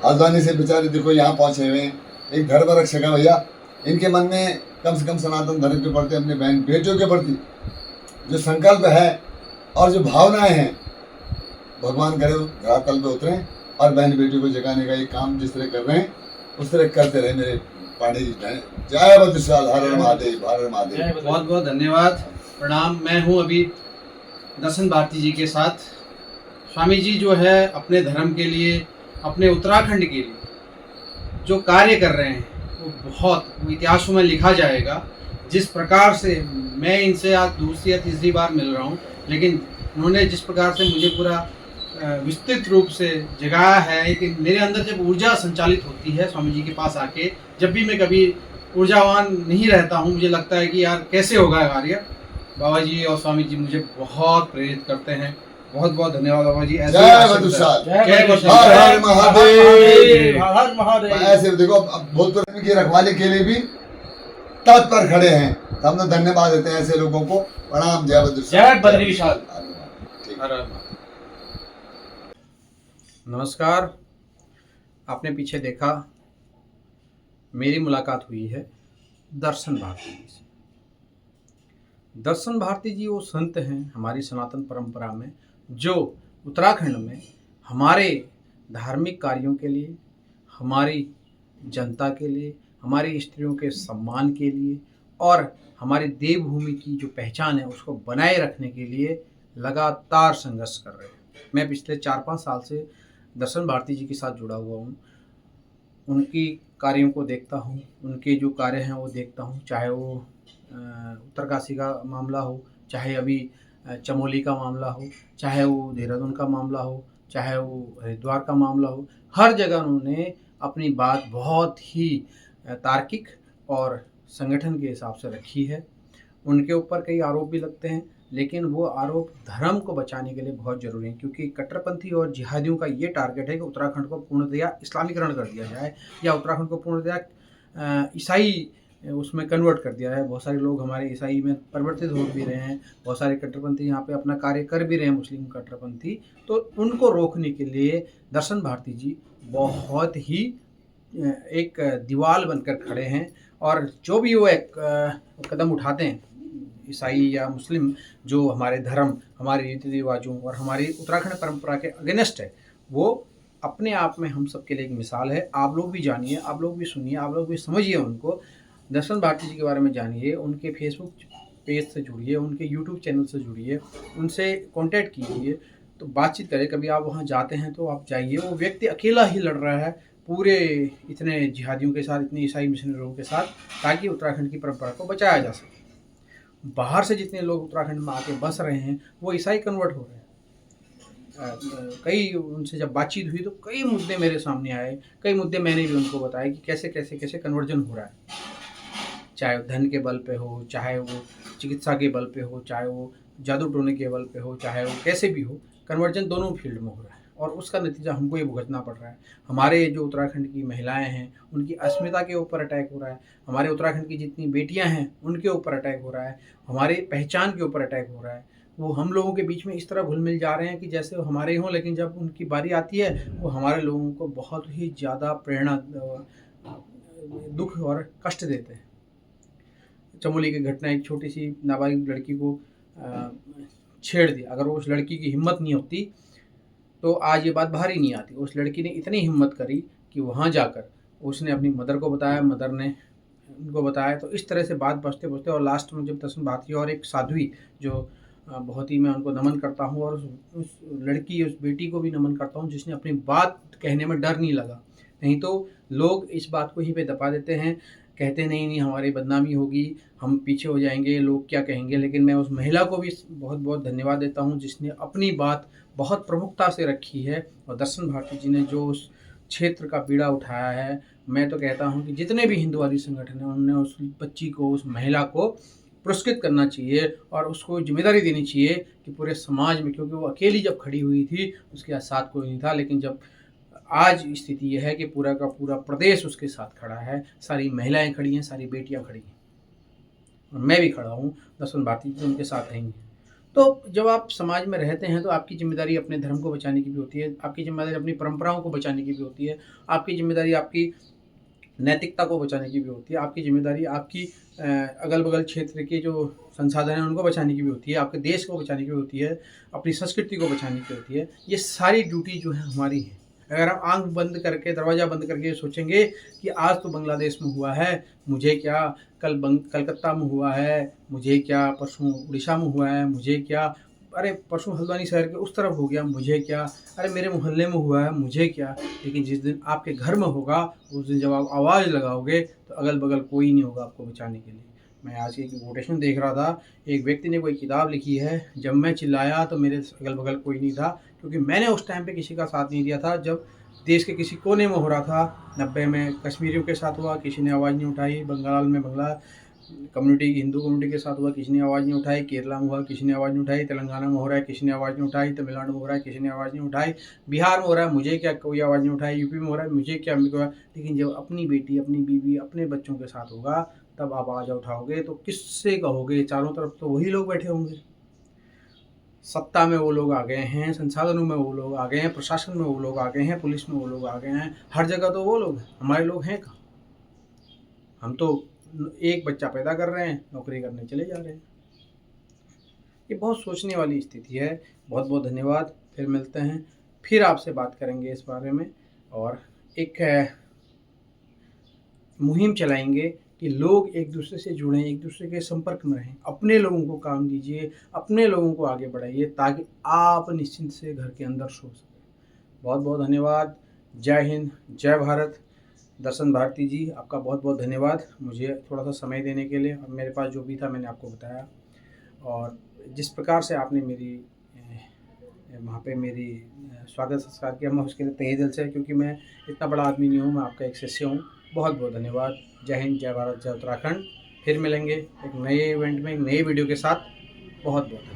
आसानी से बेचारे देखो यहाँ पहुँचे हुए हैं, एक धर्म रक्षक है भैया। इनके मन में कम से कम सनातन धर्म के प्रति, अपने बहन बेटियों के प्रति जो संकल्प है और जो भावनाएं हैं, भगवान करे धरातल पे उतरें और बहन बेटियों को जगाने का एक काम जिस तरह कर रहे हैं उस तरह करते रहे मेरे पांडे जी। जय बद्रीशाल, हर हर महादेव, हर हर महादेव। बहुत बहुत धन्यवाद, प्रणाम। मैं हूँ अभी दर्शन भारती जी के साथ। स्वामी जी जो है अपने धर्म के लिए, अपने उत्तराखंड के लिए जो कार्य कर रहे हैं वो इतिहासों में लिखा जाएगा। जिस प्रकार से मैं इनसे आज दूसरी या तीसरी बार मिल रहा हूँ, लेकिन उन्होंने जिस प्रकार से मुझे पूरा विस्तृत रूप से जगाया है कि मेरे अंदर जब ऊर्जा संचालित होती है स्वामी जी के पास आके, जब भी मैं कभी ऊर्जावान नहीं रहता हूँ, मुझे लगता है कि यार कैसे होगा कार्य। बाबा जी और स्वामी जी मुझे बहुत प्रेरित करते हैं। बहुत बहुत धन्यवाद बाबा जी। जय बद्रीशाल, जय हर हर महादेव, हर हर महादेव। ऐसे देखो अब भूतपुर की रखवाली के लिए भी तत्पर खड़े हैं, तो हम तो धन्यवाद देते हैं ऐसे लोगों को। प्रणाम। जय बद्रीशाल, जय बद्रीशाल। नमस्कार। आपने पीछे देखा मेरी मुलाकात हुई है दर्शन भारती जी से। दर्शन भारती जी वो संत हैं हमारी सनातन परंपरा में, जो उत्तराखंड में हमारे धार्मिक कार्यों के लिए, हमारी जनता के लिए, हमारी स्त्रियों के सम्मान के लिए और हमारी देवभूमि की जो पहचान है उसको बनाए रखने के लिए लगातार संघर्ष कर रहे हैं। मैं पिछले 4-5 साल से दर्शन भारती जी के साथ जुड़ा हुआ हूँ। उनकी कार्यों को देखता हूँ, उनके जो कार्य हैं वो देखता हूँ, चाहे वो उत्तरकाशी का मामला हो, चाहे अभी चमोली का मामला हो, चाहे वो देहरादून का मामला हो, चाहे वो हरिद्वार का मामला हो। हर जगह उन्होंने अपनी बात बहुत ही तार्किक और संगठन के हिसाब से रखी है। उनके ऊपर कई आरोप भी लगते हैं, लेकिन वो आरोप धर्म को बचाने के लिए बहुत ज़रूरी है, क्योंकि कट्टरपंथी और जिहादियों का ये टारगेट है कि उत्तराखंड को पूर्णतया इस्लामीकरण कर दिया जाए या उत्तराखंड को पूर्णतया ईसाई उसमें कन्वर्ट कर दिया है। बहुत सारे लोग हमारे ईसाई में परिवर्तित हो भी रहे हैं, बहुत सारे कट्टरपंथी यहाँ पे अपना कार्य कर भी रहे हैं, मुस्लिम कट्टरपंथी। तो उनको रोकने के लिए दर्शन भारती जी बहुत ही एक दीवार बनकर खड़े हैं, और जो भी वो एक कदम उठाते हैं, ईसाई या मुस्लिम, जो हमारे धर्म, हमारे रीति रिवाजों और हमारी उत्तराखंड परंपरा के अगेंस्ट है, वो अपने आप में हम सबके लिए एक मिसाल है। आप लोग भी जानिए, आप लोग भी सुनिए, आप लोग भी समझिए उनको। दर्शन भारती जी के बारे में जानिए, उनके फेसबुक पेज से जुड़िए, उनके यूट्यूब चैनल से जुड़िए, उनसे कांटेक्ट कीजिए, तो बातचीत करें। कभी आप वहाँ जाते हैं तो आप जाइए। वो व्यक्ति अकेला ही लड़ रहा है पूरे इतने जिहादियों के साथ, इतने ईसाई मिशनरियों के साथ, ताकि उत्तराखंड की परंपरा को बचाया जा सके। बाहर से जितने लोग उत्तराखंड में आके बस रहे हैं वो ईसाई कन्वर्ट हो रहे हैं। कई उनसे जब बातचीत हुई तो कई मुद्दे मेरे सामने आए, कई मुद्दे मैंने भी उनको बताए कि कैसे कैसे कैसे कन्वर्जन हो रहा है। चाहे धन के बल पे हो, चाहे वो चिकित्सा के बल पे हो, चाहे वो जादू टोने के बल पे हो, चाहे वो कैसे भी हो, कन्वर्जन दोनों फील्ड में हो रहा है, और उसका नतीजा हमको ये भुगतना पड़ रहा है। हमारे जो उत्तराखंड की महिलाएं हैं उनकी अस्मिता के ऊपर अटैक हो रहा है, हमारे उत्तराखंड की जितनी बेटियां हैं उनके ऊपर अटैक हो रहा है, हमारे पहचान के ऊपर अटैक हो रहा है। वो हम लोगों के बीच में इस तरह घुल मिल जा रहे हैं कि जैसे वो हमारे हों, लेकिन जब उनकी बारी आती है वो हमारे लोगों को बहुत ही ज़्यादा प्रेरणा, दुख और कष्ट देते हैं। चमोली की घटना, एक छोटी सी नाबालिग लड़की को छेड़ दिया। अगर वो उस लड़की की हिम्मत नहीं होती तो आज ये बात बाहर ही नहीं आती। उस लड़की ने इतनी हिम्मत करी कि वहाँ जाकर उसने अपनी मदर को बताया, मदर ने उनको बताया। तो इस तरह से बात बचते बचते और लास्ट में जब दर्शन भारती और एक साध्वी, जो बहुत ही मैं उनको नमन करता हूँ, और उस लड़की, उस बेटी को भी नमन करता हूँ जिसने अपनी बात कहने में डर नहीं लगा। नहीं तो लोग इस बात को ही पे दबा देते हैं, कहते नहीं नहीं हमारी बदनामी होगी, हम पीछे हो जाएंगे, लोग क्या कहेंगे। लेकिन मैं उस महिला को भी बहुत बहुत धन्यवाद देता हूँ जिसने अपनी बात बहुत प्रमुखता से रखी है। और दर्शन भारती जी ने जो उस क्षेत्र का पीड़ा उठाया है, मैं तो कहता हूँ कि जितने भी हिंदुवादी संगठन हैं उन्होंने उस बच्ची को, उस महिला को पुरस्कृत करना चाहिए और उसको जिम्मेदारी देनी चाहिए कि पूरे समाज में, क्योंकि वो अकेली जब खड़ी हुई थी उसके साथ कोई नहीं था, लेकिन जब आज स्थिति यह है कि पूरा का पूरा प्रदेश उसके साथ खड़ा है, सारी महिलाएं खड़ी हैं, सारी बेटियां खड़ी हैं, और मैं भी खड़ा हूँ, दर्शन भारती जी उनके साथ रहेंगे। तो जब आप समाज में रहते हैं तो आपकी ज़िम्मेदारी अपने धर्म को बचाने की भी होती है, आपकी ज़िम्मेदारी अपनी परंपराओं को बचाने की भी होती है, आपकी ज़िम्मेदारी आपकी नैतिकता को बचाने की भी होती है, आपकी ज़िम्मेदारी आपकी अगल-बगल क्षेत्र के जो संसाधन हैं उनको बचाने की भी होती है, आपके देश को बचाने की भी होती है, अपनी संस्कृति को बचाने की होती है। ये सारी ड्यूटी जो है हमारी है। अगर आप आँख बंद करके, दरवाज़ा बंद करके ये सोचेंगे कि आज तो बांग्लादेश में हुआ है, मुझे क्या, कल कलकत्ता में हुआ है, मुझे क्या, परसों उड़ीसा में हुआ है, मुझे क्या, अरे परसों हल्द्वानी शहर के उस तरफ हो गया, मुझे क्या, अरे मेरे मोहल्ले में हुआ है, मुझे क्या। लेकिन जिस दिन आपके घर में होगा, उस दिन जब आप आवाज़ लगाओगे तो अगल-बगल कोई नहीं होगा आपको बचाने के लिए। मैं आज एक कोटेशन देख रहा था, एक व्यक्ति ने कोई किताब लिखी है, जब मैं चिल्लाया तो मेरे अगल-बगल कोई नहीं था, क्योंकि मैंने उस टाइम पे किसी का साथ नहीं दिया था जब देश के किसी कोने में हो रहा था। 90 में कश्मीरियों के साथ हुआ, किसी ने आवाज़ नहीं उठाई, बंगाल में बंगला कम्युनिटी, हिंदू कम्युनिटी के साथ हुआ, किसी ने आवाज़ नहीं उठाई, केरला में हुआ, किसी ने आवाज़ नहीं उठाई, तेलंगाना में हो रहा है, किसी ने आवाज़ नहीं उठाई, तमिलनाडु में हो रहा है, किसी ने आवाज़ नहीं उठाई, बिहार में हो रहा है, मुझे क्या, कोई आवाज़ नहीं उठाई, यूपी में हो रहा है, मुझे क्या, लेकिन जब अपनी बेटी, अपनी बीवी, अपने बच्चों के साथ होगा तब आप आवाज़ उठाओगे तो किससे कहोगे? चारों तरफ तो वही लोग बैठे होंगे। सत्ता में वो लोग आ गए हैं, संसाधनों में वो लोग आ गए हैं, प्रशासन में वो लोग आ गए हैं, पुलिस में वो लोग आ गए हैं, हर जगह तो वो लोग हैं, हमारे लोग हैं कहाँ? हम तो एक बच्चा पैदा कर रहे हैं, नौकरी करने चले जा रहे हैं। ये बहुत सोचने वाली स्थिति है। बहुत बहुत धन्यवाद। फिर मिलते हैं, फिर आपसे बात करेंगे इस बारे में, और एक मुहिम चलाएंगे कि लोग एक दूसरे से जुड़ें, एक दूसरे के संपर्क में रहें, अपने लोगों को काम दीजिए, अपने लोगों को आगे बढ़ाइए, ताकि आप निश्चिंत से घर के अंदर सो सकें। बहुत बहुत धन्यवाद। जय हिंद, जय भारत। दर्शन भारती जी, आपका बहुत बहुत धन्यवाद मुझे थोड़ा सा समय देने के लिए। और मेरे पास जो भी था मैंने आपको बताया, और जिस प्रकार से आपने मेरी वहाँ पे मेरी स्वागत संस्कार किया, मैं उसके लिए तहे दिल से, क्योंकि मैं इतना बड़ा आदमी नहीं हूँ, मैं आपका एक शिष्य हूँ। बहुत बहुत धन्यवाद। जय हिंद, जय भारत, जय उत्तराखंड। फिर मिलेंगे एक नए इवेंट में, एक नए वीडियो के साथ। बहुत बहुत